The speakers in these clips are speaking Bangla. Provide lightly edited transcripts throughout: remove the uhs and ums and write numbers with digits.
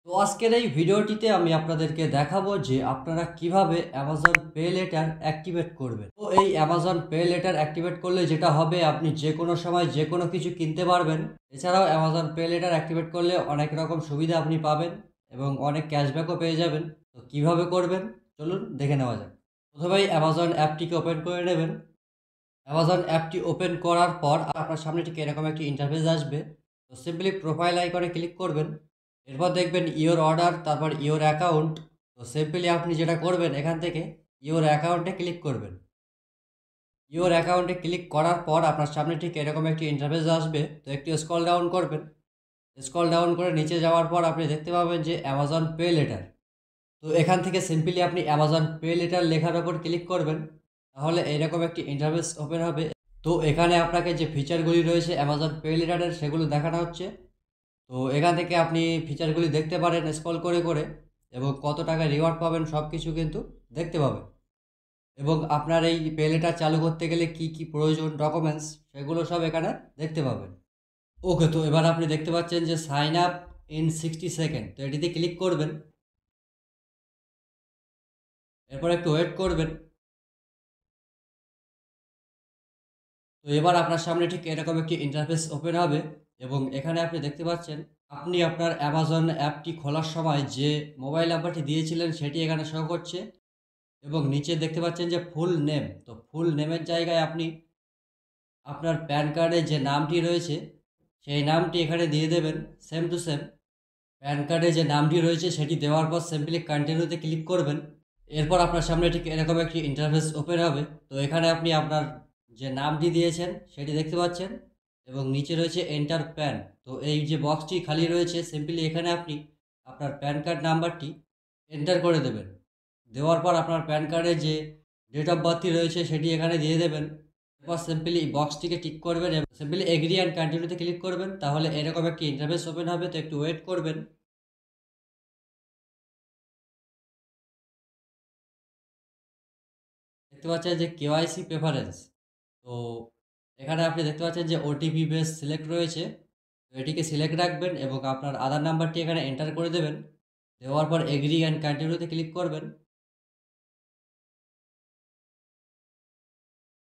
তো আজকের এই ভিডিওটিতে আমি আপনাদেরকে দেখাবো যে আপনারা কিভাবে অ্যামাজন পে লেটার অ্যাক্টিভেট করবেন। তো এই অ্যামাজন পে লেটার অ্যাক্টিভেট করলে যেটা হবে, আপনি যে কোনো সময় যে কোনো কিছু কিনতে পারবেন। এছাড়াও অ্যামাজন পে লেটার অ্যাক্টিভেট করলে অনেক রকম সুবিধা আপনি পাবেন এবং অনেক ক্যাশব্যাকও পেয়ে যাবেন। তো কিভাবে করবেন চলুন দেখে নেওয়া যাক। প্রথমেই অ্যামাজন অ্যাপটিকে ওপেন করে নেবেন। অ্যামাজন অ্যাপটি ওপেন করার পর আপনার সামনে ঠিক এরকম একটি ইন্টারফেস আসবে। তো সিম্পলি প্রোফাইল আইকনে ক্লিক করবেন। এরপর দেখবেন ইওর অর্ডার, তারপর ইওর অ্যাকাউন্ট। তো সিম্পলি আপনি যেটা করবেন, এখান থেকে ইওর অ্যাকাউন্টে ক্লিক করবেন। ইওর অ্যাকাউন্টে ক্লিক করার পর আপনার সামনে ঠিক এরকম একটি ইন্টারফেস আসবে। তো একটু স্ক্রল ডাউন করবেন। স্ক্রল ডাউন করে নিচে যাওয়ার পর আপনি দেখতে পাবেন যে অ্যামাজন পে লেটার। তো এখান থেকে সিম্পলি আপনি অ্যামাজন পে লেটার লেখার ওপর ক্লিক করবেন। তাহলে এরকম একটি ইন্টারফেস ওপেন হবে। তো এখানে আপনাকে যে ফিচারগুলি রয়েছে অ্যামাজন পে লেটারের, সেগুলো দেখানো হচ্ছে। তো এখান থেকে আপনি ফিচারগুলি দেখতে পারেন স্ক্রল করে করে, এবং কত টাকা রিওয়ার্ড পাবেন সব কিছু কিন্তু দেখতে পাবেন। এবং আপনার এই পে লেটার চালু করতে গেলে কি কি প্রয়োজন, ডকুমেন্টস, সেগুলো সব এখানে দেখতে পাবেন। ওকে, তো এবার আপনি দেখতে পাচ্ছেন যে সাইন আপ ইন 60 সেকেন্ড। তো এটিতে ক্লিক করবেন। এরপর একটু ওয়েট করবেন। তো এবার আপনার সামনে ঠিক এরকম একটি ইন্টারফেস ওপেন হবে, এবং এখানে আপনি দেখতে পাচ্ছেন আপনি আপনার অ্যামাজন অ্যাপটি খোলার সময় যে মোবাইল নাম্বারটি দিয়েছিলেন সেটি এখানে শো করছে। এবং নিচে দেখতে পাচ্ছেন যে ফুল নেম। তো ফুল নেমের জায়গায় আপনি আপনার প্যান কার্ডে যে নামটি রয়েছে সেই নামটি এখানে দিয়ে দেবেন, সেম টু সেম। প্যান কার্ডে যে নামটি রয়েছে সেটি দেওয়ার পর সিম্পলি কন্টিনিউতে ক্লিক করবেন। এরপর আপনার সামনে ঠিক এরকম একটি ইন্টারফেস ওপেন হবে। তো এখানে আপনি আপনার যে নামটি দিয়েছেন সেটি দেখতে পাচ্ছেন, এবং নিচে রয়েছে এন্টার প্যান। তো এই যে বক্সটি খালি রয়েছে, সিম্পলি এখানে আপনি আপনার প্যান কার্ড নাম্বারটি এন্টার করে দেবেন। দেওয়ার পর আপনার প্যান কার্ডে যে ডেট অফ বার্থটি রয়েছে সেটি এখানে দিয়ে দেবেন। এরপর সিম্পলি বক্সটিকে টিক করবেন এবং সিম্পলি এগ্রি অ্যান্ড কন্টিনিউতে ক্লিক করবেন। তাহলে এরকম একটি ইন্টারফেস ওপেন হবে। তো একটু ওয়েট করবেন। দেখতে পাচ্ছেন যে কেওয়াইসি প্রেফারেন্স। তো এখানে আপনি দেখতে পাচ্ছেন যে ওটিপি বেস সিলেক্ট রয়েছে। তো এটিকে সিলেক্ট রাখবেন এবং আপনার আধার নাম্বারটি এখানে এন্টার করে দেবেন। দেওয়ার পর এগ্রি অ্যান্ড কন্টিনিউতে ক্লিক করবেন।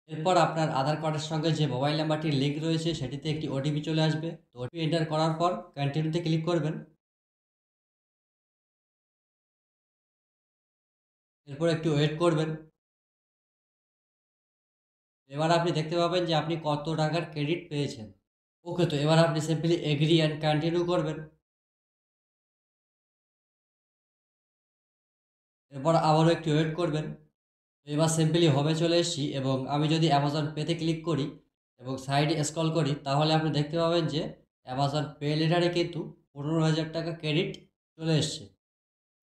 এরপর আপনার আধার কার্ডের সঙ্গে যে মোবাইল নাম্বারটির লিঙ্ক রয়েছে সেটিতে একটি ওটিপি চলে আসবে। তো ওটিপি এন্টার করার পর কন্টিনিউতে ক্লিক করবেন। এরপর একটু ওয়েট করবেন। এবার আপনি দেখতে পাবেন যে আপনি কত টাকার ক্রেডিট পেয়েছেন। ওকে, তো এবার আপনি সিম্পলি এগ্রি অ্যান্ড কন্টিনিউ করবেন। এরপর আবারও একটু ওয়েট করবেন। এবার সিম্পলি হোমে চলে এসেছি, এবং আমি যদি অ্যামাজন পেতে ক্লিক করি এবং সাইডে স্ক্রল করি, তাহলে আপনি দেখতে পাবেন যে অ্যামাজন পে লেটারে কিন্তু 15,000 টাকা ক্রেডিট চলে এসছে।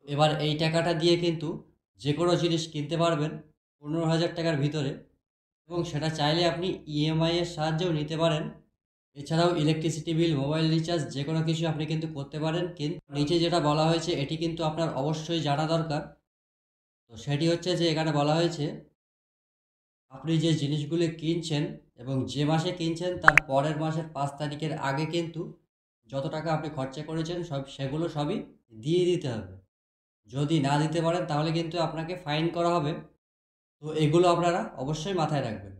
এবার এই টাকাটা দিয়ে কিন্তু যে কোনো জিনিস কিনতে পারবেন 15,000 টাকার ভিতরে, এবং সেটা চাইলে আপনি ইএমআই এর সাহায্যেও নিতে পারেন। এছাড়াও ইলেকট্রিসিটি বিল, মোবাইল রিচার্জ, যে কোনো কিছু আপনি কিন্তু করতে পারেন। কিন্তু নিচে যেটা বলা হয়েছে এটি কিন্তু আপনার অবশ্যই জানা দরকার। তো সেটি হচ্ছে যে এখানে বলা হয়েছে আপনি যে জিনিসগুলি কিনছেন এবং যে মাসে কিনছেন তার পরের মাসের 5 তারিখের আগে কিন্তু যত টাকা আপনি খরচা করেছেন সেগুলো সবই দিয়ে দিতে হবে। যদি না দিতে পারেন তাহলে কিন্তু আপনাকে ফাইন করা হবে। তো এগুলো আপনারা অবশ্যই মাথায় রাখবেন।